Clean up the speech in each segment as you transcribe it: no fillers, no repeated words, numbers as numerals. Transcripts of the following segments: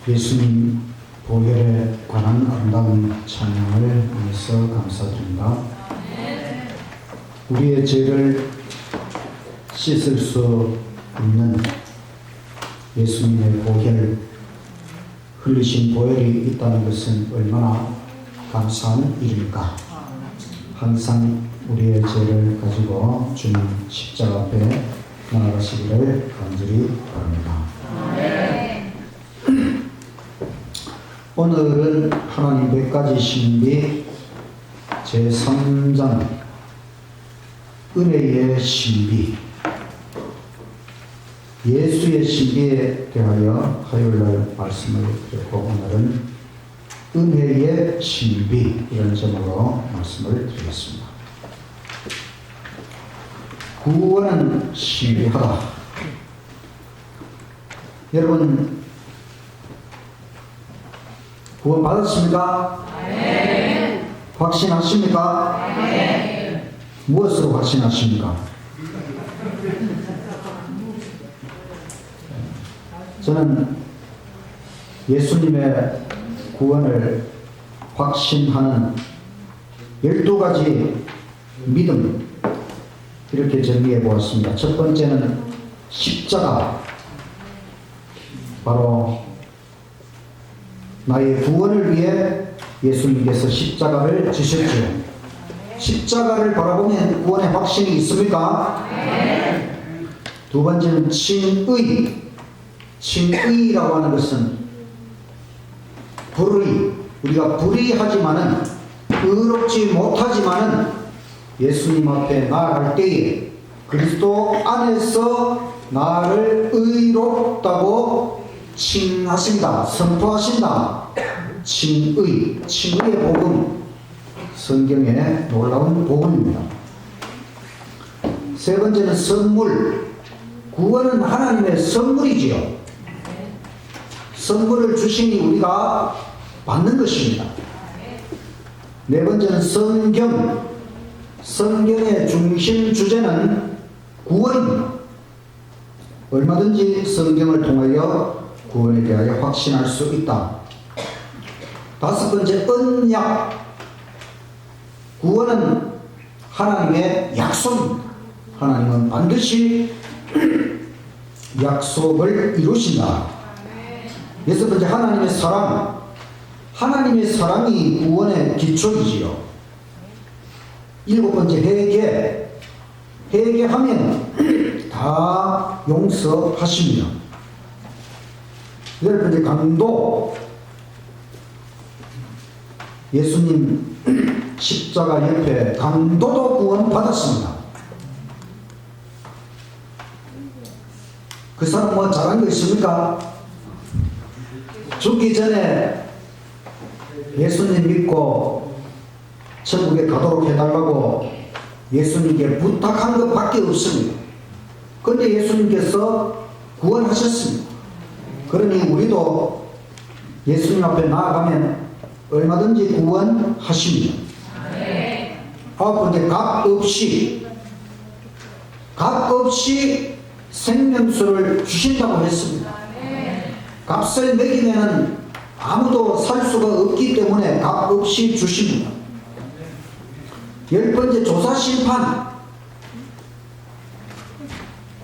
예수님 보혈에 관한 아름다운 찬양을 위해서 감사드립니다. 우리의 죄를 씻을 수 있는 예수님의 보혈, 흘리신 보혈이 있다는 것은 얼마나 감사한 일입니까? 항상 우리의 죄를 가지고 주님 십자가 앞에 나아가시기를 간절히 바랍니다. 오늘은 하나님 몇 가지 신비 제3장 은혜의 신비, 예수의 신비에 대하여 화요일날 말씀을 드렸고, 오늘은 은혜의 신비, 이런 제목으로 말씀을 드리겠습니다. 구원은 신비하다. 여러분, 구원 받았습니까? 네. 확신하십니까? 네. 무엇으로 확신하십니까? 저는 예수님의 구원을 확신하는 12가지 믿음, 이렇게 정리해 보았습니다. 첫 번째는 십자가, 바로 나의 구원을 위해 예수님께서 십자가를 지셨지요. 십자가를 바라보면 구원의 확신이 있습니까? 네. 두 번째는 칭의. 칭의라고 하는 것은 불의, 우리가 불의하지만은, 의롭지 못하지만은 예수님 앞에 나아갈 때에 그리스도 안에서 나를 의롭다고 칭하신다, 선포하신다. 칭의, 칭의의 복음, 성경의 놀라운 복음입니다. 세 번째는 선물. 구원은 하나님의 선물이지요. 선물을 주시니 우리가 받는 것입니다. 네 번째는 성경. 성경의 중심 주제는 구원입니다. 얼마든지 성경을 통하여 구원에 대하여 확신할 수 있다. 다섯 번째, 언약. 구원은 하나님의 약속입니다. 하나님은 반드시 약속을 이루신다. 여섯 번째, 하나님의 사랑. 하나님의 사랑이 구원의 기초이지요. 일곱 번째, 회개. 회개하면 다 용서하십니다. 여덟 번째, 강도. 예수님 십자가 옆에 강도도 구원받았습니다. 그 사람 뭐 잘한 거 있습니까? 죽기 전에 예수님 믿고 천국에 가도록 해달라고 예수님께 부탁한 것밖에 없습니다. 그런데 예수님께서 구원하셨습니다. 그러니 우리도 예수님 앞에 나아가면 얼마든지 구원하십니다. 아홉 번째, 값 없이 생명수를 주신다고 했습니다. 값을 매기면 아무도 살 수가 없기 때문에 값 없이 주십니다. 열 번째, 조사심판.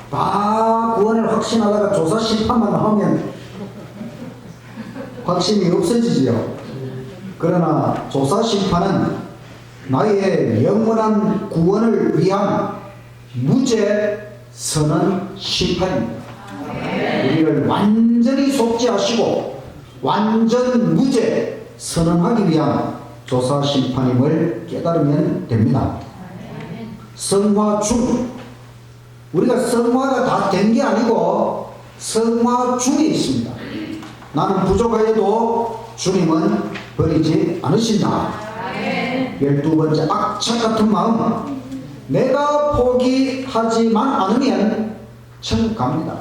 다 구원을 확신하다가 조사심판만 하면 확신이 없어지지요. 그러나 조사심판은 나의 영원한 구원을 위한 무죄 선언 심판입니다. 우리를 완전히 속죄하시고 완전 무죄 선언하기 위한 조사심판임을 깨달으면 됩니다. 성화 중. 우리가 성화가 다 된 게 아니고 성화 중에 있습니다. 나는 부족하여도 주님은 버리지 않으신다. 12번째, 악착 같은 마음. 내가 포기하지만 않으면 천국 갑니다.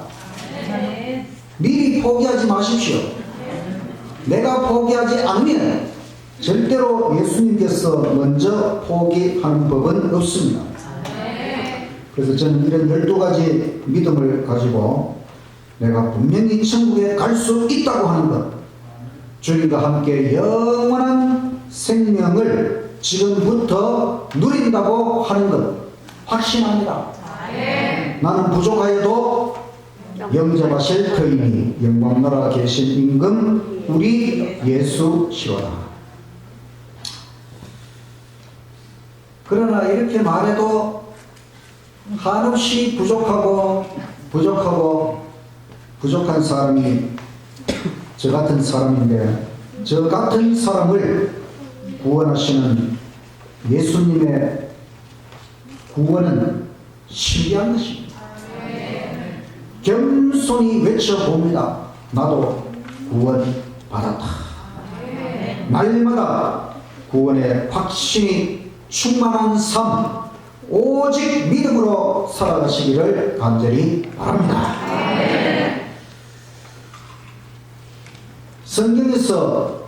미리 포기하지 마십시오. 내가 포기하지 않으면 절대로 예수님께서 먼저 포기하는 법은 없습니다. 그래서 저는 이런 12가지 믿음을 가지고 내가 분명히 천국에 갈 수 있다고 하는 것, 주님과 함께 영원한 생명을 지금부터 누린다고 하는 것 확신합니다. 나는 부족하여도 영접하실 그이니 영광나라 계신 임금 우리 예수시로다. 그러나 이렇게 말해도 한없이 부족한 사람이 저 같은 사람인데, 저 같은 사람을 구원하시는 예수님의 구원은 신비한 것입니다. 겸손히 외쳐봅니다. 나도 구원 받았다. 날마다 구원의 확신이 충만한 삶, 오직 믿음으로 살아가시기를 간절히 바랍니다. 성경에서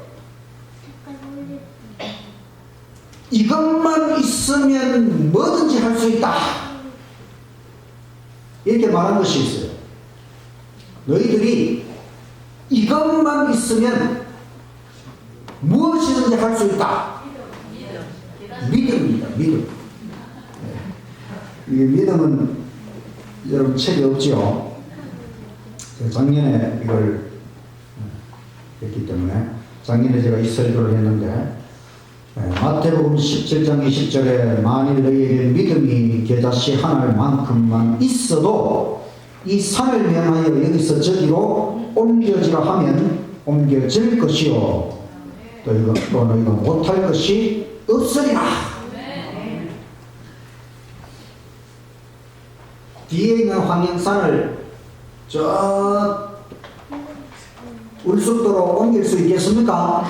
이것만 있으면 뭐든지 할 수 있다 이렇게 말한 것이 있어요. 너희들이 이것만 있으면 무엇이든지 할 수 있다. 믿음입니다. 믿음. 이 믿음은 여러분 책이 없지요. 작년에 이걸 했기 때문에 작년에 제가 이 설교를 했는데, 마태복음 17장 20절에 만일 너희에게 믿음이 겨자씨 한 알만큼만 있어도 이 산을 명하여 여기서 저기로 옮겨지라 하면 옮겨질 것이요 또 너희가 못할 것이 없으리라. 뒤에 있는 황영산을 저 울숙도로 옮길 수 있겠습니까?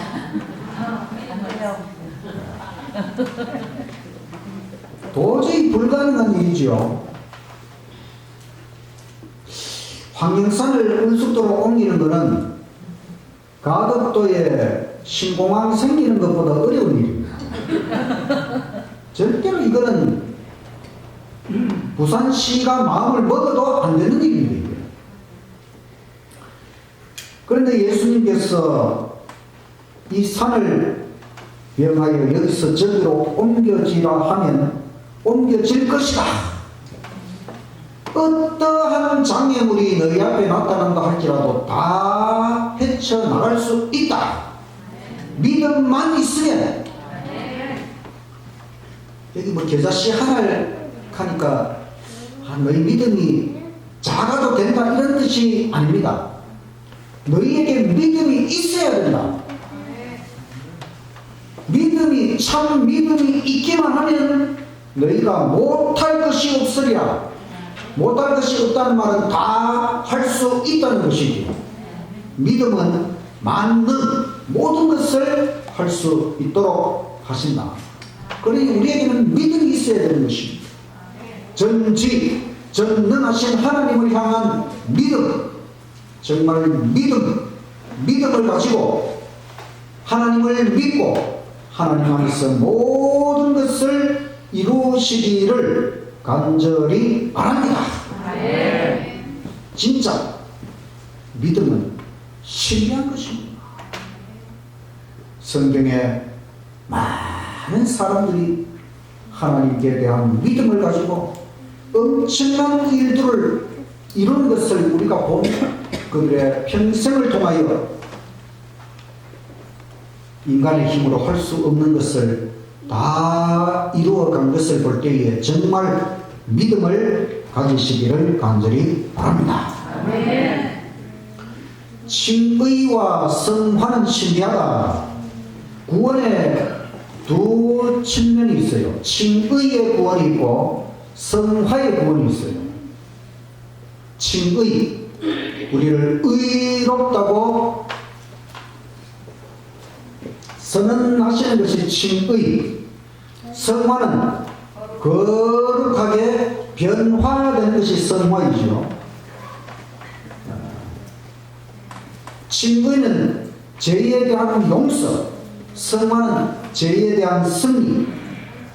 도저히 불가능한 일이지요. 황영산을 울숙도로 옮기는 것은 가덕도에 신공항 생기는 것보다 어려운 일입니다. 절대로 이거는 부산시가 마음을 먹어도 안 되는 일입니다. 그런데 예수님께서 이 산을 명하여 여기서 저기로 옮겨지라 하면 옮겨질 것이다. 어떠한 장애물이 너희 앞에 나타난다 할지라도 다 헤쳐나갈 수 있다. 믿음만 있으면. 여기 뭐 겨자씨 하나를 하니까 너희 믿음이 작아도 된다 이런 뜻이 아닙니다. 너희에게 믿음이 있어야 된다. 믿음이 참 믿음이 있기만 하면 너희가 못할 것이 없으리라. 못할 것이 없다는 말은 다 할 수 있다는 것이지. 믿음은 만능 모든 것을 할 수 있도록 하신다. 그러니 우리에게는 믿음이 있어야 되는 것입니다. 전능하신 하나님을 향한 믿음, 정말 믿음을 가지고 하나님을 믿고 하나님 안에서 모든 것을 이루시기를 간절히 바랍니다. 진짜 믿음은 신비한 것입니다. 성경에 많은 사람들이 하나님께 대한 믿음을 가지고 엄청난 일들을 이룬 것을 우리가 봅니다. 그들의 평생을 통하여 인간의 힘으로 할 수 없는 것을 다 이루어간 것을 볼 때에 정말 믿음을 가지시기를 간절히 바랍니다. 칭의와 성화는 신비하다. 구원의 두 측면이 있어요. 칭의의 구원이 있고 성화의 구원이 있어요. 칭의, 우리를 의롭다고 선언하시는 것이 칭의. 성화는 거룩하게 변화되는 것이 성화이지요. 칭의는 죄에 대한 용서, 성화는 죄에 대한 승리.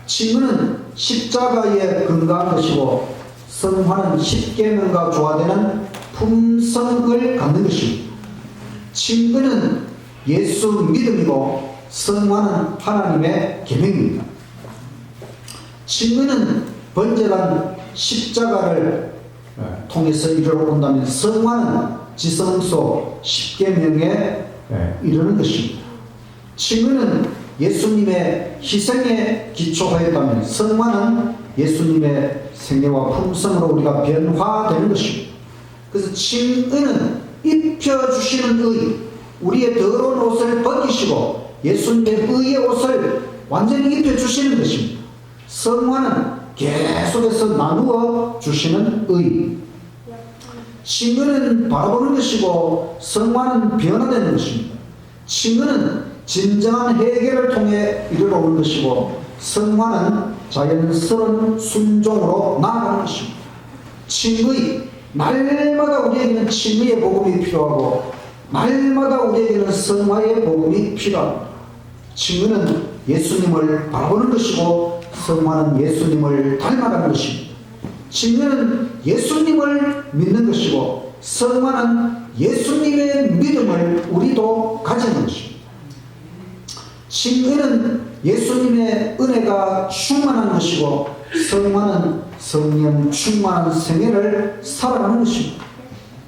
칭의는 십자가에 근거한 것이고 성화는 십계명과 조화되는 품성을 갖는 것입니다. 칭의는 예수 믿음이고 성화는 하나님의 계명입니다. 칭의는 번제란 십자가를 통해서 이루어온다면 성화는 지성소 십계명에 이르는 것입니다. 칭의는 예수님의 희생에 기초하였다면 성화는 예수님의 생애와 품성으로 우리가 변화되는 것입니다. 그래서 칭의는 입혀주시는 의, 우리의 더러운 옷을 벗기시고 예수님의 의의 옷을 완전히 입혀주시는 것입니다. 성화는 계속해서 나누어 주시는 의. 칭의는 바라보는 것이고 성화는 변화되는 것입니다. 칭의는 진정한 해결을 통해 이르러오는 것이고 성화는 자연스러운 순종으로 나아가는 것입니다. 칭의, 날마다 우리에게는 칭의의 복음이 필요하고 날마다 우리에게는 성화의 복음이 필요합니다. 칭의는 예수님을 바라보는 것이고 성화는 예수님을 닮아가는 것입니다. 칭의는 예수님을 믿는 것이고 성화는 예수님의 믿음을 우리도 가지는 것입니다. 칭의는 예수님의 은혜가 충만한 것이고 성화는 성령 충만한 생애를 살아가는 것입니다.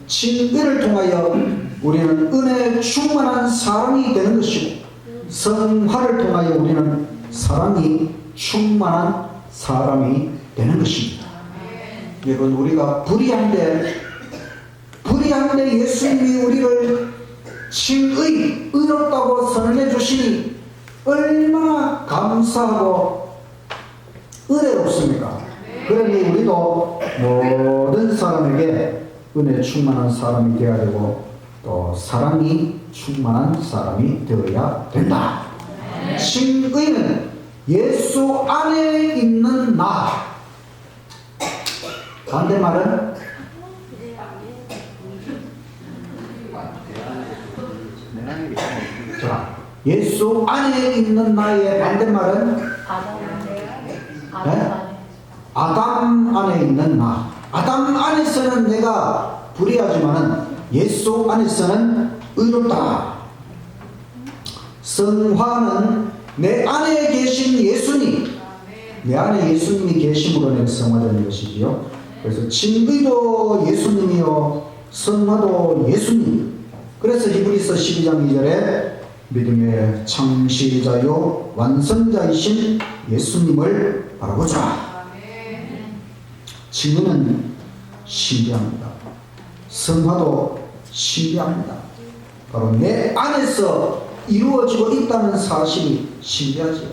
칭의를 통하여 우리는 은혜 충만한 사람이 되는 것이고 성화를 통하여 우리는 사랑이 충만한 사람이 되는 것입니다. 여러분, 우리가 불의한데 예수님이 우리를 칭의, 의롭다고 선언해 주시니 얼마나 감사하고 은혜롭습니까? 그러니 우리도 모든 사람에게 은혜 충만한 사람이 되어야 되고 또 사랑이 충만한 사람이 되어야 된다. 칭의는 예수 안에 있는 나. 반대말은 자, 예수 안에 있는 나의 반대말은 아담 안에 있는 나. 아담 안에서는 내가 불의하지만은 예수 안에서는 의롭다. 성화는 내 안에 계신 예수님, 내 안에 예수님이 계심으로 내가 성화되는 것이지요. 그래서 칭의도 예수님이요 성화도 예수님. 그래서 히브리서 12장 2절에 믿음의 창시자요 완성자이신 예수님을 바라보자. 칭의는 신비합니다. 성화도 신비합니다. 바로 내 안에서 이루어지고 있다는 사실이 신비하죠.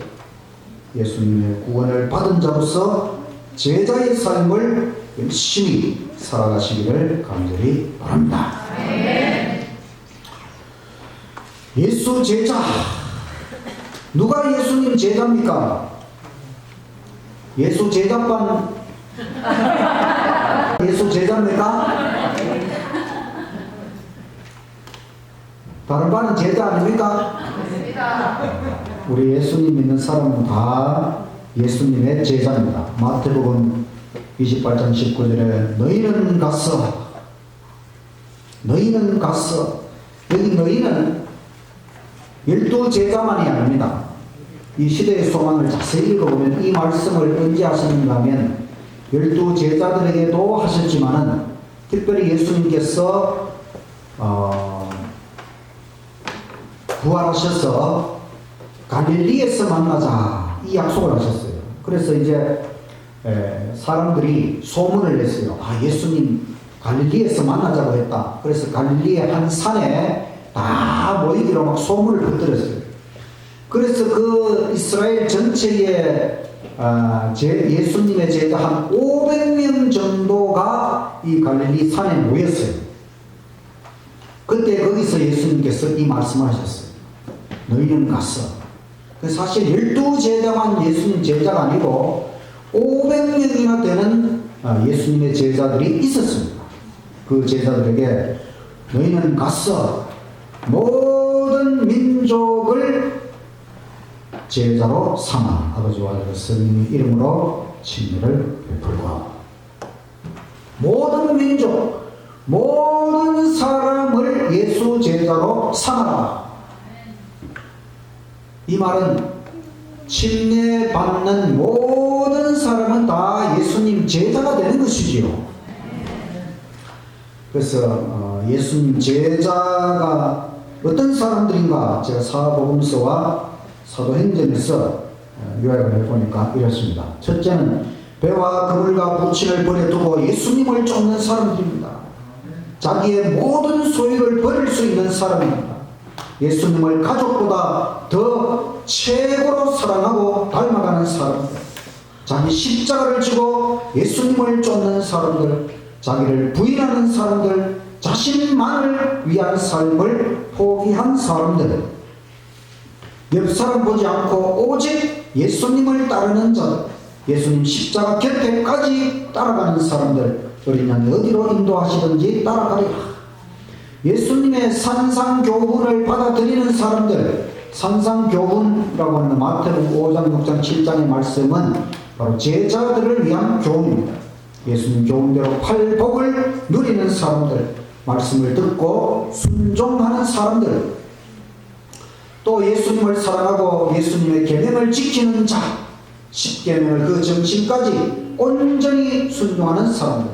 예수님의 구원을 받은 자로서 제자의 삶을 열심히 살아가시기를 간절히 바랍니다. 예수 제자, 누가 예수님 제자입니까? 예수 제자반 예수 제자입니까? 다른 반은 제자 아닙니까? 우리 예수님 믿는 사람은 다 예수님의 제자입니다. 마태복음 28장 19절에 너희는 가서 여기 너희는 12제자만이 아닙니다. 이 시대의 소망을 자세히 읽어보면 이 말씀을 언제 하셨는가 하면 12제자들에게도 하셨지만은 특별히 예수님께서 부활하셔서 갈릴리에서 만나자 이 약속을 하셨어요. 그래서 이제 사람들이 소문을 냈어요. 예수님 갈릴리에서 만나자고 했다. 그래서 갈릴리의 한 산에 다 모이기로 막 소문을 퍼뜨렸어요. 그래서 그 이스라엘 전체에 예수님의 제자 한 500명 정도가 이 갈릴리 산에 모였어요. 그때 거기서 예수님께서 이 말씀을 하셨어요. 너희는 가서 사실 12제자만 예수님 제자가 아니고 500명이나 되는 예수님의 제자들이 있었습니다. 그 제자들에게 너희는 가서 모든 민족을 제자로 삼아 아버지와 성령의 이름으로 침례를 베풀고 모든 민족 모든 사람을 예수 제자로 삼아라. 이 말은 침례받는 모든 사람은 다 예수님 제자가 되는 것이지요. 그래서 예수님 제자가 어떤 사람들인가 제가 사복음서와 사도행전에서 요약을 해보니까 이렇습니다. 첫째는 배와 그물과 부친을 버려두고 예수님을 쫓는 사람들입니다. 자기의 모든 소유를 버릴 수 있는 사람입니다. 예수님을 가족보다 더 최고로 사랑하고 닮아가는 사람들, 자기 십자가를 지고 예수님을 쫓는 사람들, 자기를 부인하는 사람들, 자신만을 위한 삶을 포기한 사람들, 옆 사람 보지 않고 오직 예수님을 따르는 자들, 예수님 십자가 곁에까지 따라가는 사람들, 어린 양이 어디로 인도하시든지 따라가리라. 예수님의 산상교훈을 받아들이는 사람들, 산상교훈이라고 하는 마태복음 5장, 6장, 7장의 말씀은 바로 제자들을 위한 교훈입니다. 예수님 교훈대로 팔복을 누리는 사람들, 말씀을 듣고 순종하는 사람들, 또 예수님을 사랑하고 예수님의 계명을 지키는 자, 십계명을 그 정신까지 온전히 순종하는 사람들,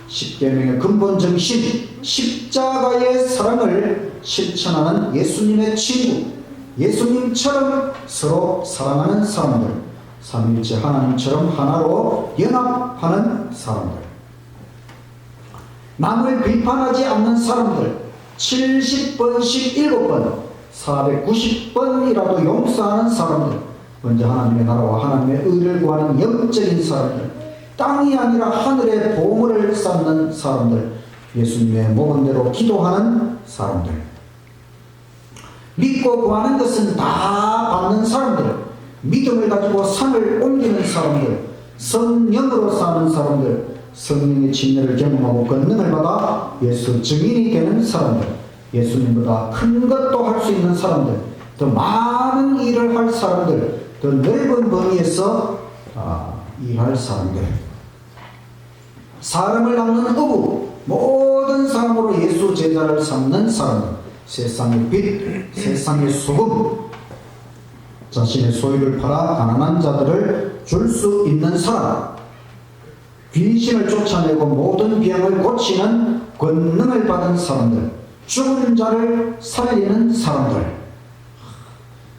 십계명의 근본 정신, 십자가의 사랑을 실천하는 예수님의 친구, 예수님처럼 서로 사랑하는 사람들, 삼위일체 하나님처럼 하나로 연합하는 사람들, 남을 비판하지 않는 사람들, 70번씩 7번, 490번이라도 용서하는 사람들, 먼저 하나님의 나라와 하나님의 의를 구하는 영적인 사람들, 땅이 아니라 하늘의 보물을 쌓는 사람들, 예수님의 모범대로 기도하는 사람들, 믿고 구하는 것은 다 받는 사람들, 믿음을 가지고 산을 옮기는 사람들, 성령으로 사는 사람들, 성령의 침례를 경험하고 권능을 받아 예수 증인이 되는 사람들, 예수님보다 큰 것도 할 수 있는 사람들, 더 많은 일을 할 사람들, 더 넓은 범위에서 일할 사람들, 사람을 낚는 어부, 모든 사람으로 예수 제자를 삼는 사람들, 세상의 빛, 세상의 소금, 자신의 소유를 팔아 가난한 자들을 줄 수 있는 사람, 귀신을 쫓아내고 모든 병을 고치는 권능을 받은 사람들, 죽은 자를 살리는 사람들,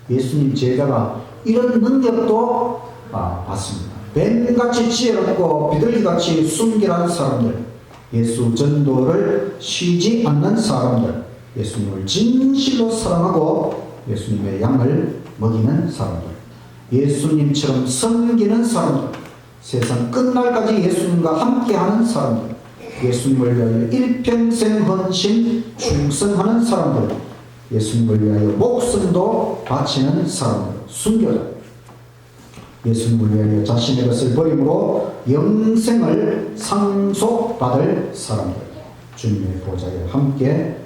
예수님 제자가 이런 능력도 받습니다. 뱀같이 지혜롭고 비둘기같이 순결한 사람들, 예수 전도를 쉬지 않는 사람들, 예수님을 진실로 사랑하고 예수님의 양을 먹이는 사람들, 예수님처럼 섬기는 사람들, 세상 끝날까지 예수님과 함께하는 사람들, 예수님을 위하여 일평생 헌신 충성하는 사람들, 예수님을 위하여 목숨도 바치는 사람들, 순교자, 예수님을 위하여 자신의 것을 버림으로 영생을 상속받을 사람들, 주님의 보좌에 함께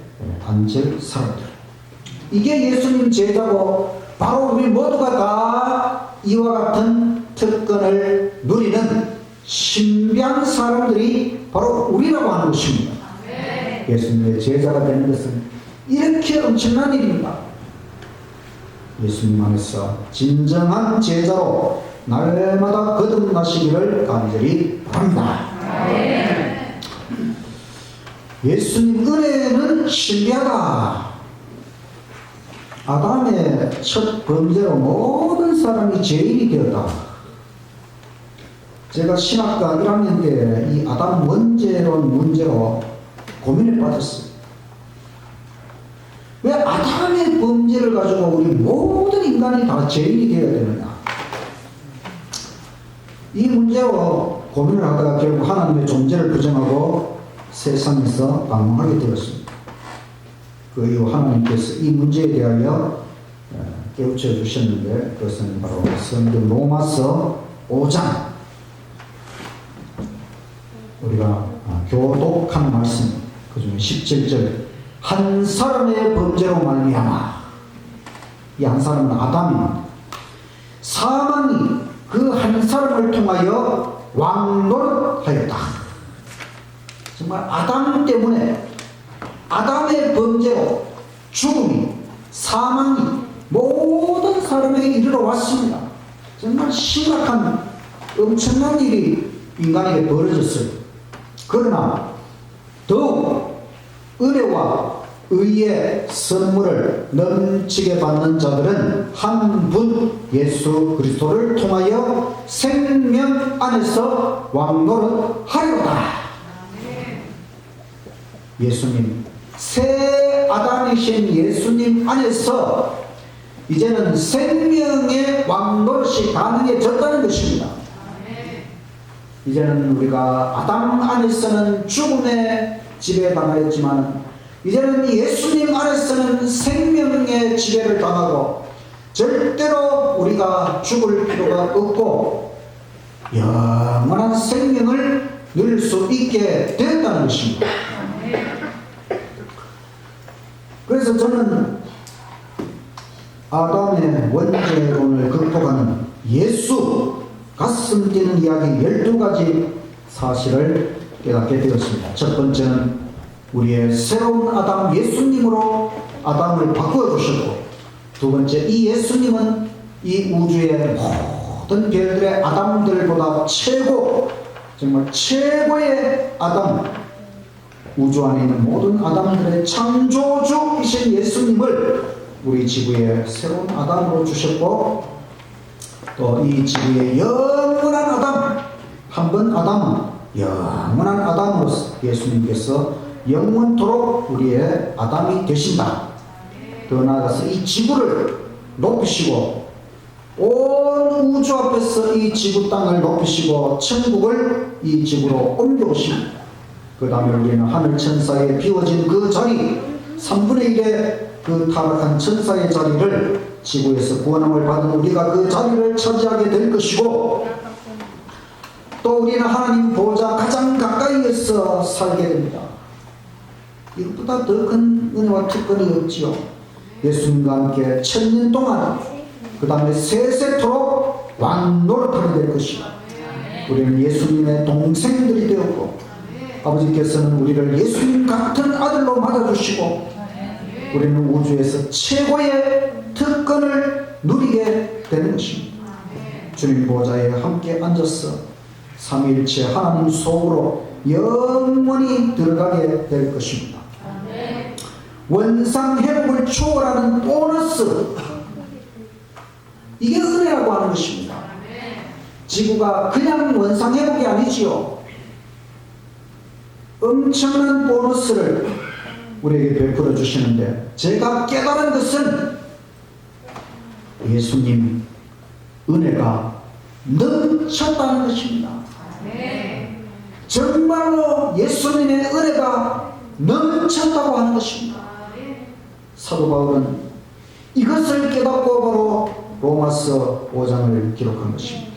앉을 사람들, 이게 예수님 제자고 바로 우리 모두가 다 이와 같은 특권을 누리는 신비한 사람들이 바로 우리라고 하는 것입니다. 예수님의 제자가 되는 것은 이렇게 엄청난 일입니다. 예수님 안에서 진정한 제자로 날마다 거듭나시기를 간절히 바랍니다. 예수님 은혜는 신비하다. 아담의 첫 범죄로 모든 사람이 죄인이 되었다. 제가 신학과 1학년 때 이 아담 원죄론 문제로 고민에 빠졌어요. 왜 아담의 범죄를 가지고 우리 모든 인간이 다 죄인이 되어야 되느냐. 이 문제로 고민을 하다가 결국 하나님의 존재를 부정하고 세상에서 방황하게 되었습니다. 그 이후 하나님께서 이 문제에 대하여 깨우쳐 주셨는데 그것은 바로 성경 로마서 5장 우리가 교독한 말씀 그 중에 17절 한 사람의 범죄로 말미암아 이 한 사람은 아담입니다. 사망이 그 한 사람을 통하여 왕노릇하였다. 정말 아담 때문에 아담의 범죄로 죽음이 사망이 모든 사람에게 이르러 왔습니다. 정말 심각한 엄청난 일이 인간에게 벌어졌어요. 그러나 더욱 은혜와 의의 선물을 넘치게 받는 자들은 한 분 예수 그리스도를 통하여 생명 안에서 왕노릇하리로다. 예수님 새 아담이신 예수님 안에서 이제는 생명의 왕노릇이 가능해졌다는 것입니다. 이제는 우리가 아담 안에서는 죽음의 지배에 당하였지만 이제는 예수님 안에서는 생명의 지배를 당하고 절대로 우리가 죽을 필요가 없고 영원한 생명을 누릴 수 있게 되었다는 것입니다. 그래서 저는 아담의 원죄론을 극복하는 예수 가슴 뛰는 이야기 12가지 사실을 깨닫게 되었습니다. 첫 번째는 우리의 새로운 아담 예수님으로 아담을 바꾸어 주셨고, 두 번째 이 예수님은 이 우주의 모든 별들의 아담들보다 최고, 정말 최고의 아담, 우주 안에 있는 모든 아담들의 창조주이신 예수님을 우리 지구의 새로운 아담으로 주셨고, 또 이 지구의 영원한 아담, 한 번 아담은 영원한 아담으로서 예수님께서 영원토록 우리의 아담이 되신다. 더 나아가서 이 지구를 높이시고 온 우주 앞에서 이 지구 땅을 높이시고 천국을 이 지구로 옮겨오십니다. 그 다음에 우리는 하늘 천사에 비워진 그 자리, 3분의 1의 그 타락한 천사의 자리를 지구에서 구원함을 받은 우리가 그 자리를 차지하게 될 것이고, 또 우리는 하나님 보좌 가장 가까이에서 살게 됩니다. 이것보다 더 큰 은혜와 특권이 없지요. 예수님과 함께 1000년 동안, 그 다음에 세세토록 왕노릇하게 될 것이다. 우리는 예수님의 동생들이 되었고, 아버지께서는 우리를 예수님 같은 아들로 맞아주시고, 우리는 우주에서 최고의 특권을 누리게 되는 것입니다. 주님 보좌에 함께 앉아서 삼위일체 하나님 속으로 영원히 들어가게 될 것입니다. 원상 회복을 초월하는 보너스, 이게 은혜라고 하는 것입니다. 지구가 그냥 원상 회복이 아니지요. 엄청난 보너스를 우리에게 베풀어 주시는데, 제가 깨달은 것은 예수님 은혜가 넘쳤다는 것입니다. 정말로 예수님의 은혜가 넘쳤다고 하는 것입니다. 사도 바울은 이것을 깨닫고 바로 로마서 5장을 기록한 것입니다.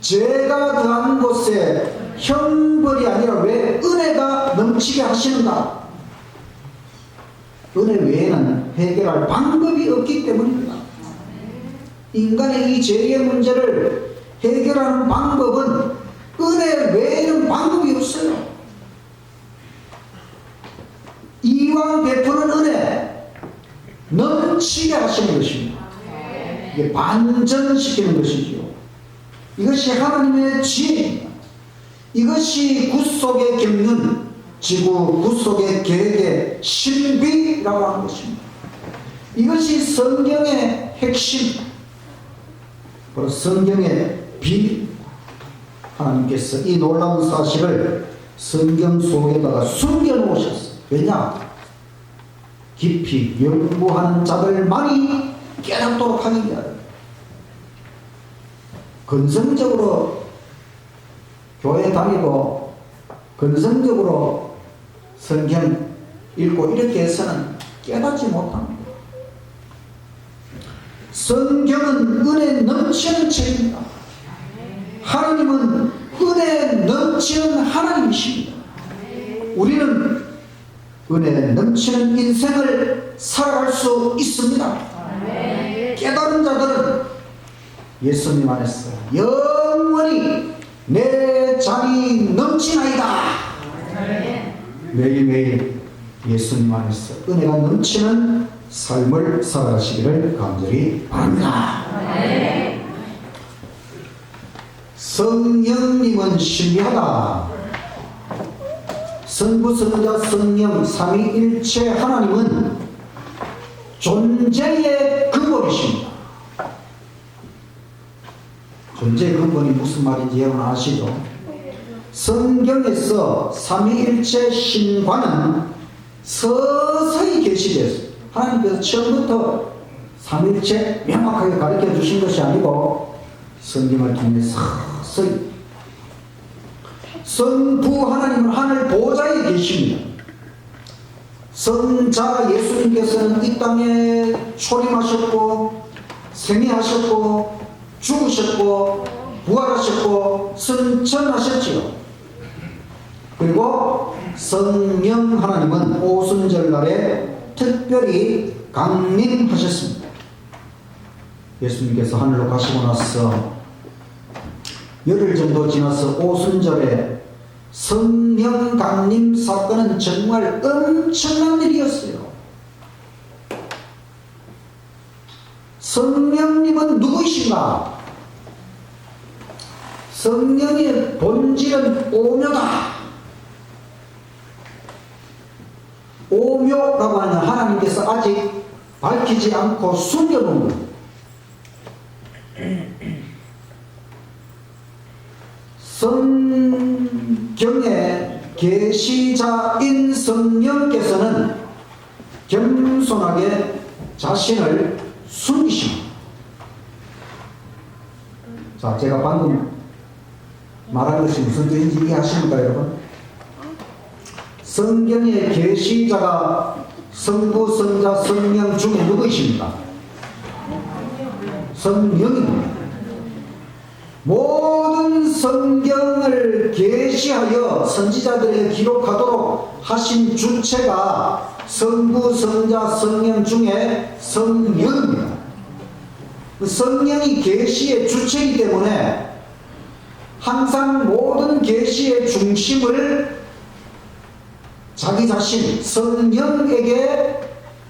죄가 더한 곳에 형벌이 아니라 왜 은혜가 넘치게 하시는가? 은혜 외에는 해결할 방법이 없기 때문입니다. 인간의 이 죄의 문제를 해결하는 방법은 은혜 외에는 방법이 없어요. 이왕 베푸는 은혜 넘치게 하시는 것입니다. 이게 반전시키는 것이죠. 이것이 하나님의 지혜입니다. 이것이 구속의 경륜, 지구 구속의 계획의 신비라고 하는 것입니다. 이것이 성경의 핵심, 바로 성경의 비밀. 하나님께서 이 놀라운 사실을 성경 속에다가 숨겨놓으셨어요. 왜냐? 깊이 연구하는 자들만이 깨닫도록 하기 위하여. 근성적으로 교회 다니고 근성적으로 성경 읽고 이렇게 해서는 깨닫지 못합니다. 성경은 은혜 넘치는 책입니다. 하나님은 은혜 넘치는 하나님이십니다. 우리는 은혜 넘치는 인생을 살아갈 수 있습니다. 깨달은 자들은 예수님 안에서 영원히 내 잔이 넘치나이다. 매일매일 예수님 안에서 은혜가 넘치는 삶을 살아가시기를 간절히 바랍니다. 성령님은 신비하다. 성부, 성자, 성령 삼위일체 하나님은 존재의 근본이십니다. 존재의 근본이 무슨 말인지 여러분 아시죠? 성경에서 삼위일체 신관은 서서히 계시되었습니다. 하나님께서 처음부터 삼위일체 명확하게 가르쳐 주신 것이 아니고 성경을 통해 서서히 성부 하나님은 하늘 보좌에 계십니다. 성자 예수님께서는 이 땅에 초림하셨고 생애하셨고 죽으셨고 부활하셨고 승천하셨지요. 그리고 성령 하나님은 오순절날에 특별히 강림하셨습니다. 예수님께서 하늘로 가시고 나서 열흘 정도 지나서 오순절에 성령 강림 사건은 정말 엄청난 일이었어요. 성령님은 누구이신가? 성령의 본질은 오묘다. 오묘라고 하는 하나님께서 아직 밝히지 않고 숨겨놓은 것. 성경의 계시자인 성령께서는 겸손하게 자신을 숨기십니다. 자, 제가 방금 말한 것이 무슨 뜻인지 이해하십니까, 여러분? 성경의 계시자가 성부, 성자, 성령 중에 누구이십니까? 성령입니다. 모든 성경을 계시하여 선지자들에게 기록하도록 하신 주체가 성부, 성자, 성령 중에 성령입니다. 성령이 계시의 주체이기 때문에 항상 모든 계시의 중심을 자기 자신 성령에게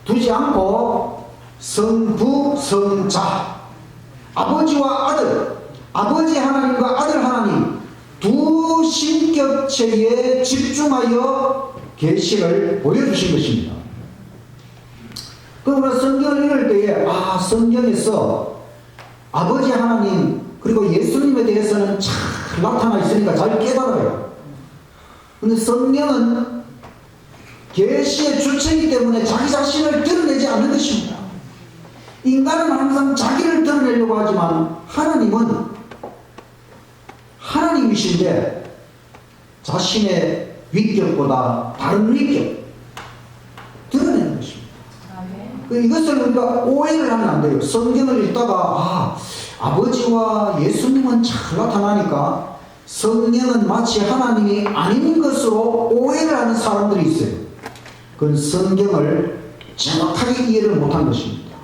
두지 않고 성부, 성자, 아버지와 아들, 아버지 하나님과 아들 하나님 두 신격체에 집중하여 계시를 보여주신 것입니다. 그러므로 성경을 읽을 때에 성경에서 아버지 하나님 그리고 예수님에 대해서는 잘 나타나 있으니까 잘 깨달아요. 그런데 성령은 계시의 주체이기 때문에 자기 자신을 드러내지 않는 것입니다. 인간은 항상 자기를 드러내려고 하지만 하나님은 하나님이신데 자신의 위격보다 다른 위격 드러내는 것입니다. 이것을 우리가 오해를 하면 안 돼요. 성경을 읽다가 아버지와 예수님은 잘 나타나니까 성령은 마치 하나님이 아닌 것으로 오해를 하는 사람들이 있어요. 그건 성경을 정확하게 이해를 못한 것입니다.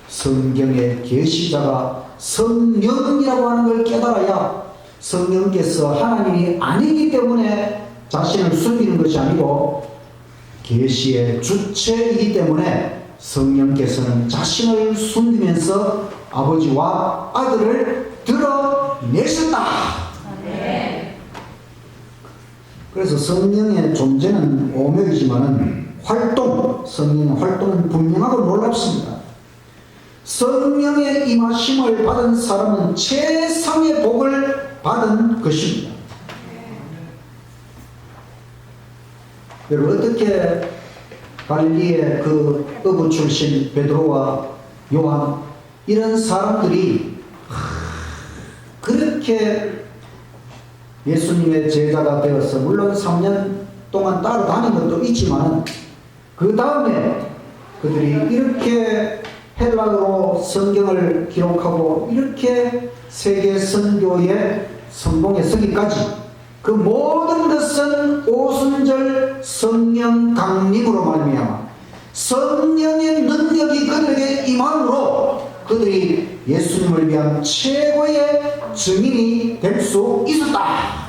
성경의 계시자가 성령이라고 하는 걸 깨달아야 성령께서 하나님이 아니기 때문에 자신을 숨기는 것이 아니고 계시의 주체이기 때문에 성령께서는 자신을 숨기면서 아버지와 아들을 드러내셨다. 그래서 성령의 존재는 오묘이지만은 성령의 활동은 분명하고 놀랍습니다. 성령의 임하심을 받은 사람은 최상의 복을 받은 것입니다. 여러분, 어떻게 갈릴리의 그 어부 출신 베드로와 요한 이런 사람들이 그렇게 예수님의 제자가 되어서 물론 3년 동안 따라다닌 것도 있지만 그 다음에 그들이 이렇게 헬라어로 성경을 기록하고 이렇게 세계 선교의 성공에 서기까지 그 모든 것은 오순절 성령 강림으로 말미암아 성령의 능력이 그들에게 임함으로 그들이 예수님을 위한 최고의 증인이 될 수 있었다.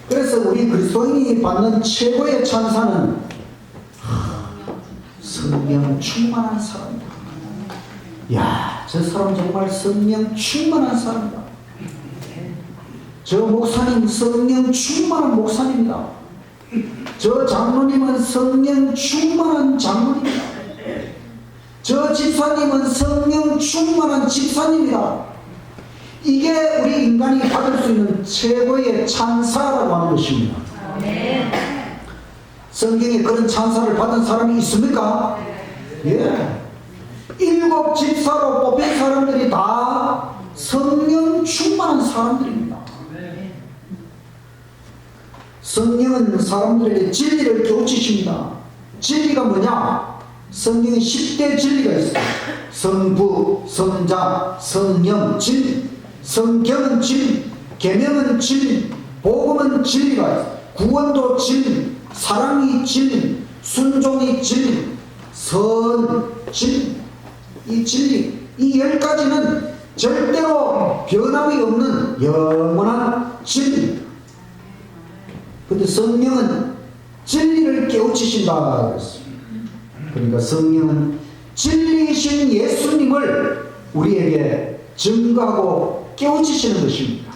그래서 우리 그리스도인이 받는 최고의 찬사는 성령 충만한 사람이다. 야, 저 사람 정말 성령 충만한 사람이다. 저 목사님 성령 충만한 목사님이다. 저 장로님은 성령 충만한 장로님이다. 저 집사님은 성령 충만한 집사님이다. 이게 우리 인간이 받을 수 있는 최고의 찬사라고 하는 것입니다. 성경에 그런 찬사를 받은 사람이 있습니까? 예. 7 집사로 뽑힌 사람들이 다 성령 충만한 사람들입니다. 성령은 사람들에게 진리를 가르치십니다. 진리가 뭐냐? 성경에 10대 진리가 있어요. 성부, 성자, 성령, 진리. 성경은 진리, 계명은 진리, 복음은 진리가 있어요. 구원도 진리, 사랑이 진리, 순종이 진리, 선, 진리. 이 진리, 이 10가지는 절대로 변함이 없는 영원한 진리. 근데 성령은 진리를 깨우치신다 그랬습니다. 그러니까 성령은 진리이신 예수님을 우리에게 증거하고 깨우치시는 것입니다.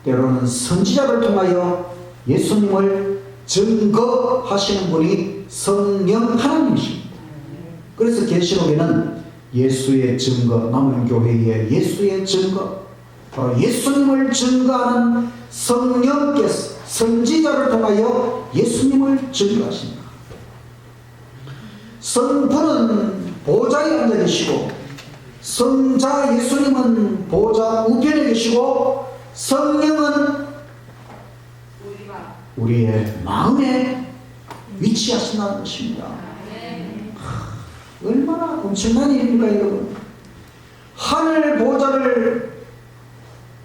때로는 선지자를 통하여 예수님을 증거하시는 분이 성령 하나님이십니다. 그래서 계시록에는 예수의 증거, 남은교회의 예수의 증거, 예수님을 증거하는 성령께서 선지자를 통하여 예수님을 증거하십니다. 성부는 보좌에 앉아 계시고 성자 예수님은 보좌 우편에 계시고 성령은 우리의 마음에 위치하신다는 것입니다. 얼마나 엄청난 일입니까 여러분. 하늘 보좌를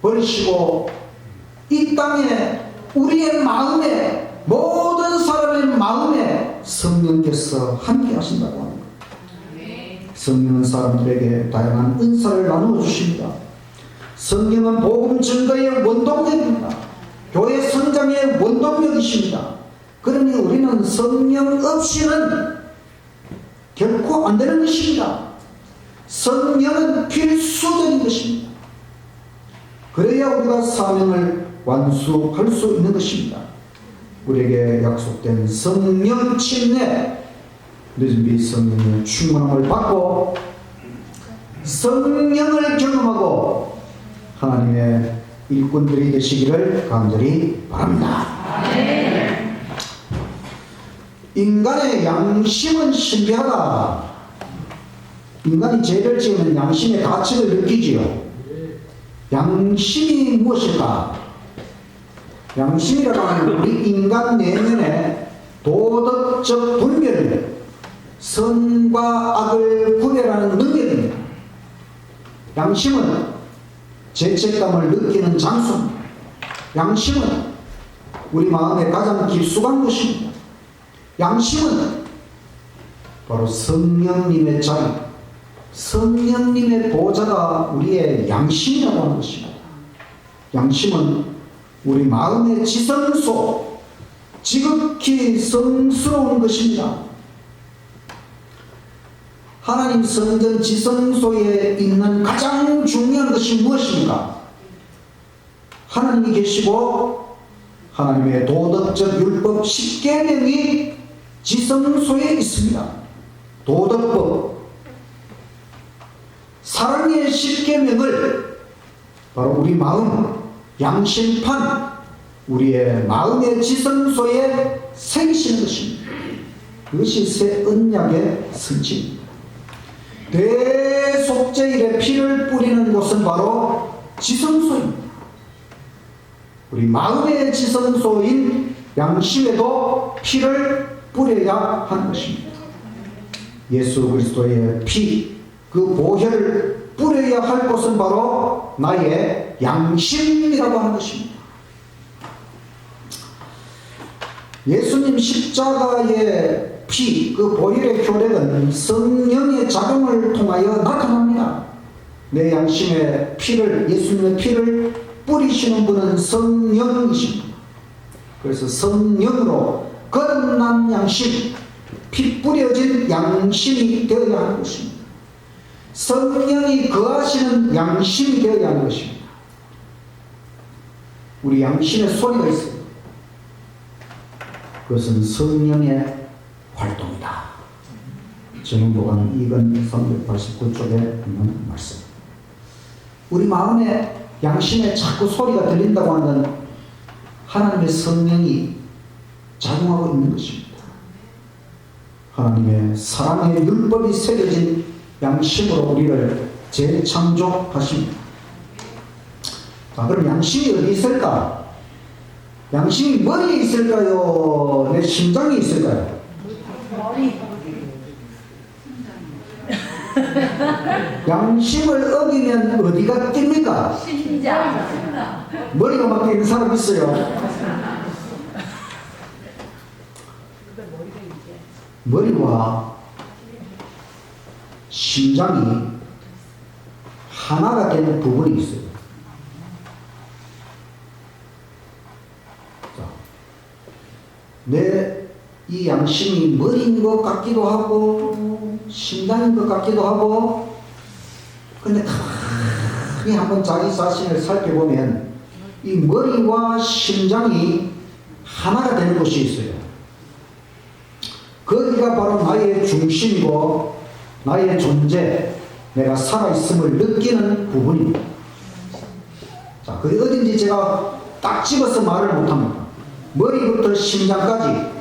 버리시고 이 땅에 우리의 마음에 모든 사람의 마음에 성령께서 함께 하신다고 합니다. 성령은 사람들에게 다양한 은사를 나누어 주십니다. 성령은 복음 증거의 원동력입니다. 교회 성장의 원동력이십니다. 그러니 우리는 성령 없이는 결코 안 되는 것입니다. 성령은 필수적인 것입니다. 그래야 우리가 사명을 완수할 수 있는 것입니다. 우리에게 약속된 성령 침례, 늦은비 성령의 충만함을 받고 성령을 경험하고 하나님의 일꾼들이 되시기를 간절히 바랍니다. 인간의 양심은 신비하다. 인간이 죄를 지으면 양심의 가책을 느끼지요. 양심이 무엇일까? 양심이라고 하는 우리 인간 내면의 도덕적 분별입니다. 선과 악을 구별하는 능력입니다. 양심은 죄책감을 느끼는 장소입니다. 양심은 우리 마음에 가장 깊숙한 곳입니다. 양심은 바로 성령님의 자리, 성령님의 보좌가 우리의 양심이라고 하는 것입니다. 양심은 우리 마음의 지성소, 지극히 성스러운 것입니다. 하나님 성전 지성소에 있는 가장 중요한 것이 무엇입니까? 하나님이 계시고 하나님의 도덕적 율법 10계명이 지성소에 있습니다. 도덕법, 사랑의 10계명을 바로 우리 마음, 양심판, 우리의 마음의 지성소에 새기시는 것입니다. 그것이 새 언약의 성취입니다. 대속죄일에 피를 뿌리는 곳은 바로 지성소입니다. 우리 마음의 지성소인 양심에도 피를 뿌려야 하는 것입니다. 예수 그리스도의 피, 그 보혈을 뿌려야 할 곳은 바로 나의 양심이라고 하는 것입니다. 예수님 십자가의 피, 그 보혈의 효력은 성령의 작용을 통하여 나타납니다. 내 양심에 피를, 예수님의 피를 뿌리시는 분은 성령이십니다. 그래서 성령으로 거듭난 양심, 피 뿌려진 양심이 되어야 하는 것입니다. 성령이 거하시는 양심이 되어야 하는 것입니다. 우리 양심에 소리가 있습니다. 그것은 성령의 활동이다. 전문보감 2권 389쪽에 있는 말씀. 우리 마음에 양심에 자꾸 소리가 들린다고 하는 하나님의 성령이 작용하고 있는 것입니다. 하나님의 사랑의 율법이 새겨진 양심으로 우리를 재창조하십니다. 자, 그럼 양심이 어디 있을까? 양심이 머리에 있을까요? 내 심장에 있을까요? 머리. 양심을 어기면 어디가 뜁니까? 심장. 머리가 막 뛰는 사람 있어요. 머리와 심장이 하나가 되는 부분이 있어요. 내 이 양심이 머리인 것 같기도 하고 심장인 것 같기도 하고, 근데 가만히 한번 자기 자신을 살펴보면 이 머리와 심장이 하나가 되는 곳이 있어요. 거기가 바로 나의 중심이고 나의 존재, 내가 살아있음을 느끼는 부분입니다. 자, 그게 어딘지 제가 딱 집어서 말을 못합니다. 머리부터 심장까지,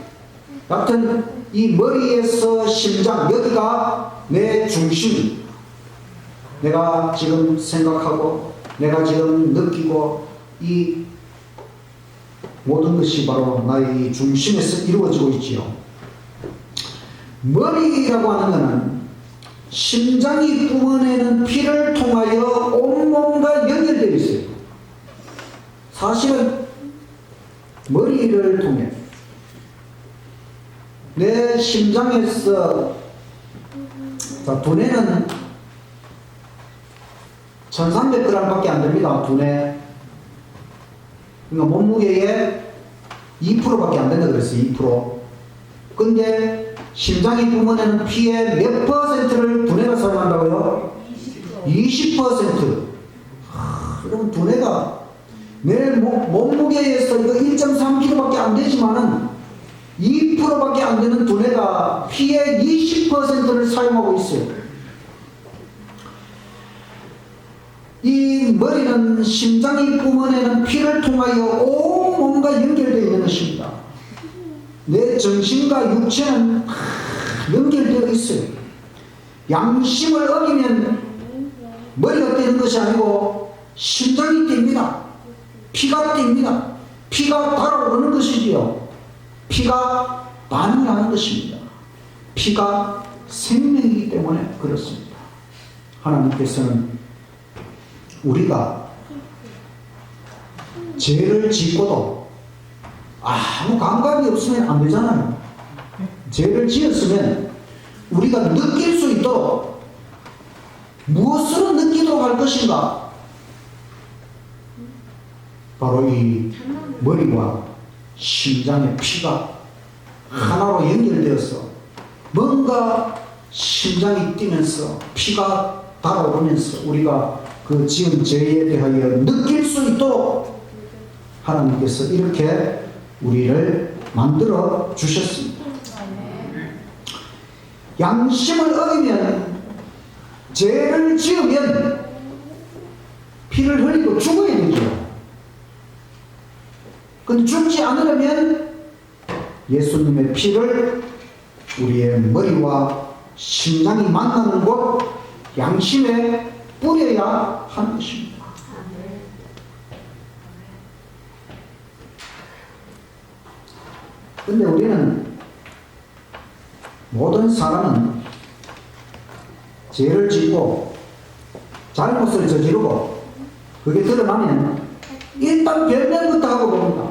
여하튼 이 머리에서 심장, 여기가 내 중심, 내가 지금 생각하고 내가 지금 느끼고 이 모든 것이 바로 나의 중심에서 이루어지고 있지요. 머리라고 하는 것은 심장이 뿜어내는 피를 통하여 온몸과 연결되어 있어요. 사실은 머리를 통해 내 심장에서, 두뇌는 1300g 밖에 안 됩니다. 두뇌. 그러니까 몸무게의 2%밖에 안 된다 그랬어요. 2%. 근데 심장이 뿜어내는 피의 몇 퍼센트를 두뇌가 사용한다고요? 20%. 여러분, 두뇌가 내 몸무게에서 이거 1.3kg밖에 안 되지만은 2%밖에 안 되는 두뇌가 피의 20%를 사용하고 있어요. 이 머리는 심장이 뿜어내는 피를 통하여 온 몸과 연결되어 있는 것입니다. 내 정신과 육체는 연결되어 있어요. 양심을 어기면 머리가 뛰는 것이 아니고 심장이 뜁니다. 피가 뜁니다. 피가 달아오르는 것이지요. 피가 반응하는 것입니다. 피가 생명이기 때문에 그렇습니다. 하나님께서는 우리가 죄를 짓고도 아무 감각이 없으면 안 되잖아요. 죄를 지었으면 우리가 느낄 수 있도록 무엇으로 느끼도록 할 것인가? 바로 이 머리와 심장의 피가 하나로 연결되어서 뭔가 심장이 뛰면서 피가 달아오르면서 우리가 그 지은 죄에 대하여 느낄 수 있도록 하나님께서 이렇게 우리를 만들어 주셨습니다. 양심을 어기면, 죄를 지으면 피를 흘리고 죽어야 되죠. 근데 죽지 않으려면 예수님의 피를 우리의 머리와 심장이 만나는 곳 양심에 뿌려야 하는 것입니다. 근데 우리는, 모든 사람은 죄를 짓고 잘못을 저지르고 그게 드러나면 일단 변명부터 하고 봅니다.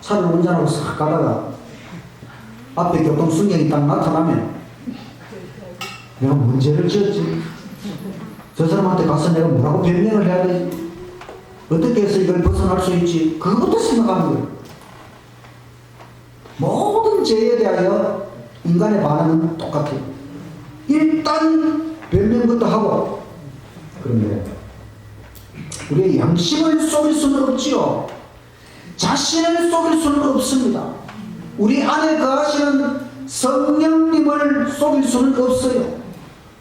차를 운전하고 싹 가다가 앞에 교통순경이 딱 나타나면 내가 뭔 죄를 지었지? 저 사람한테 가서 내가 뭐라고 변명을 해야 되지? 어떻게 해서 이걸 벗어날 수 있지? 그것부터 생각하는 거예요. 모든 죄에 대하여 인간의 반응은 똑같아요. 일단 변명부터 하고. 그런데 우리의 양심을 속일 수는 없지요. 자신을 속일 수는 없습니다. 우리 안에 거하시는 성령님을 속일 수는 없어요.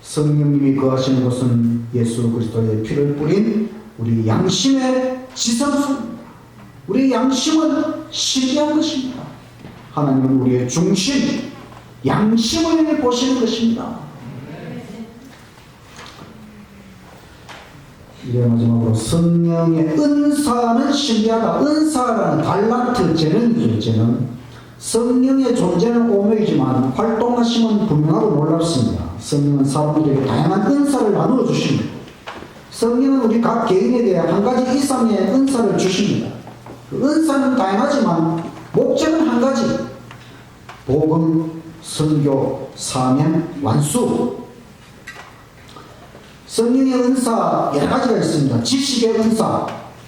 성령님이 거하시는 곳은 예수 그리스도의 피를 뿌린 우리 양심의 지성소입니다. 우리 양심은 신비한 것입니다. 하나님은 우리의 중심, 양심을 보시는 것입니다. 이제 마지막으로 성령의 은사는 신비하다. 은사라는 달란트, 재능이죠. 성령의 존재는 오묘이지만 활동하심은 분명하고 놀랍습니다. 성령은 사람들에게 다양한 은사를 나누어 주십니다. 성령은 우리 각 개인에게 한 가지 이상의 은사를 주십니다. 그 은사는 다양하지만 목적은 한 가지. 복음, 선교, 사명, 완수. 성령의 은사 여러 가지가 있습니다. 지식의 은사,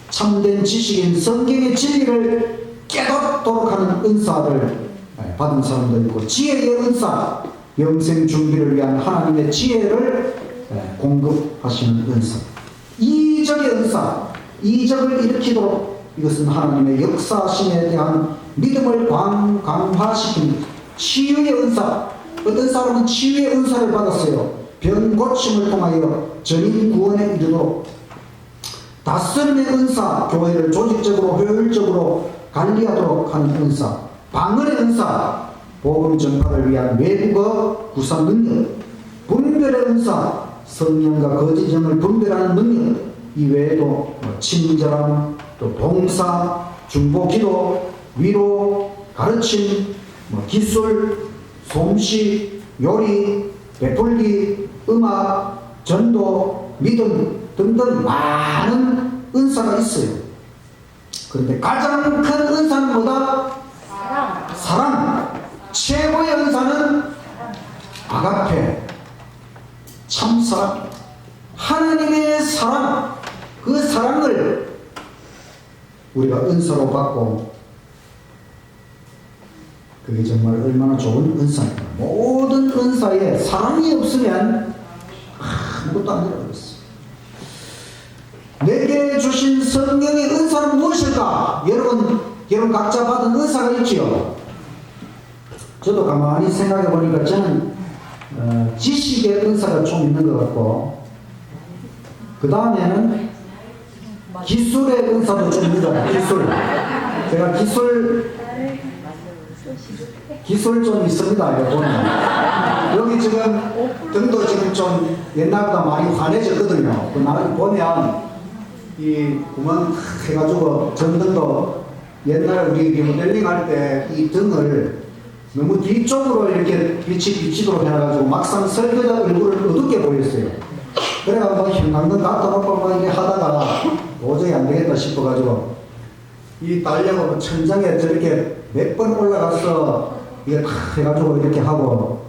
참된 지식인 성경의 진리를 깨닫도록 하는 은사를 받은 사람도 있고, 지혜의 은사, 영생 준비를 위한 하나님의 지혜를 공급하시는 은사. 이적의 은사, 이적을 일으키도록, 이것은 하나님의 역사심에 대한 믿음을 강화시킵니다. 치유의 은사, 어떤 사람은 치유의 은사를 받았어요. 병 고침을 통하여 전인 구원에 이르도록. 다스림의 은사, 교회를 조직적으로 효율적으로 관리하도록 하는 은사. 방언의 은사, 복음 전파를 위한 외국어 구사 능력. 분별의 은사, 성령과 거짓 영을 분별하는 능력. 이 외에도 친절함, 또 봉사, 중보 기도, 위로, 가르침, 기술, 솜씨, 요리, 베풀기, 음악, 전도, 믿음 등등 많은 은사가 있어요. 그런데 가장 큰 은사는 뭐다? 사랑. 최고의 은사는 아가페, 참사랑. 하나님의 사랑. 그 사랑을 우리가 은사로 받고, 그게 정말 얼마나 좋은 은사입니다. 모든 은사에 사랑이 없으면 아무것도 아니라고 그랬어요. 내게 주신 성령의 은사는 무엇일까? 여러분 각자 받은 은사가 있지요. 저도 가만히 생각해 보니까 저는 지식의 은사가 좀 있는 것 같고, 그 다음에는 기술의 은사도 좀 있는 것 같아요. 제가 기술 좀 있습니다. 여기 지금 등도 지금 좀 옛날보다 많이 환해졌거든요. 그 나중에 보면 이 구멍 해가지고 전등도 옛날에 우리 리모델링 할 때 이 등을 너무 뒤쪽으로 이렇게 비치도록 해가지고 막상 설계자 얼굴을 어둡게 보였어요. 그래가지고 형광등 갖다 놓고 막 이렇게 하다가 도저히 안 되겠다 싶어가지고 이 달려고 천장에 저렇게 몇 번 올라가서 이게 다 해가지고 이렇게 하고,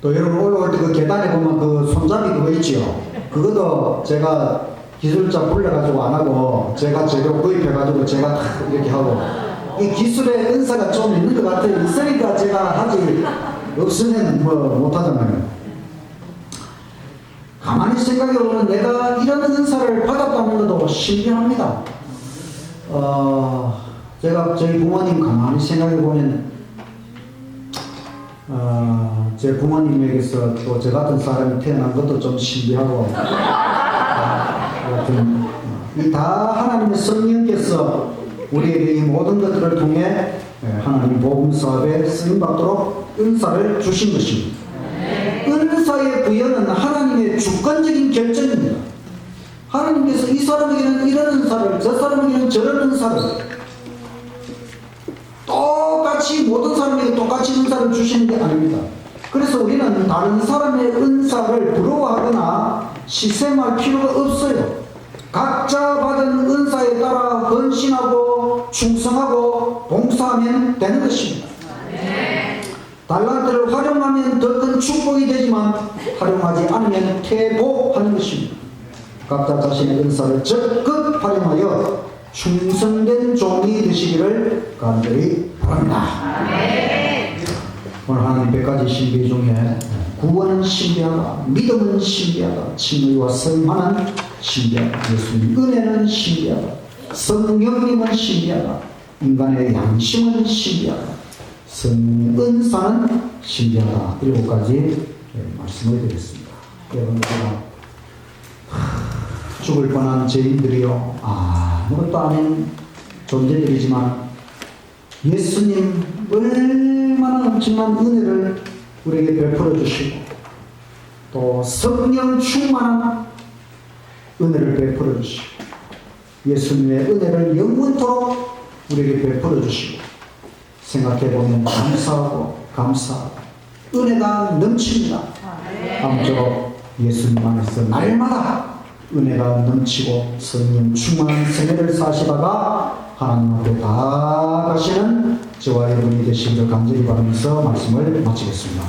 또 여러분 올라올 때 그 계단에 보면 그 손잡이 그거 있지요. 그것도 제가 기술자 불러가지고 안 하고 제가 재료 구입해가지고 제가 다 이렇게 하고, 이 기술의 은사가 좀 있는 것 같아요. 있으니까 제가 하지, 없으면 못하잖아요. 가만히 생각해보면 내가 이런 은사를 받았다는 것도 신기합니다. 제가 저희 부모님 가만히 생각해보면, 제 부모님에게서 또 저 같은 사람이 태어난 것도 좀 신기하고, 이 다 하나님의 성령께서 우리에게 이 모든 것들을 통해 하나님 복음 사업에 쓰임받도록 은사를 주신 것입니다. 은사의 부여는 하나님의 주권적인 결정입니다. 하나님께서 이 사람에게는 이런 은사를, 저 사람에게는 저런 은사를, 똑같이 모든 사람에게 똑같이 은사를 주시는 게 아닙니다. 그래서 우리는 다른 사람의 은사를 부러워하거나 시샘할 필요가 없어요. 각자 받은 은사에 따라 헌신하고 충성하고 봉사하면 되는 것입니다. 달란트를 활용하면 더 큰 축복이 되지만 활용하지 않으면 퇴보하는 것입니다. 각자 자신의 은사를 적극 활용하여 충성된 종이 되시기를 간절히 바랍니다. 오늘 하나님 100가지 신비 중에 구원은 신비하다, 믿음은 신비하다, 칭의와 성만은 신비하다, 예수님 은혜는 신비하다, 성령님은 신비하다, 인간의 양심은 신비하다, 성은사는 신비하다. 7가지 말씀을 드렸습니다. 여러분, 죽을 뻔한 죄인들이요, 아무것도 아닌 존재들이지만 예수님 얼마나 엄청난 은혜를 우리에게 베풀어 주시고 또 성령 충만한 은혜를 베풀어 주시고 예수님의 은혜를 영원토록 우리에게 베풀어 주시고 생각해보면 감사하고 은혜가 넘칩니다. 아무쪼록 예수님 안에서 날마다 은혜가 넘치고 성령 충만한 생애를 사시다가 하나님 앞에 다 가시는 저와 여러분이 되시기를 간절히 바라면서 말씀을 마치겠습니다.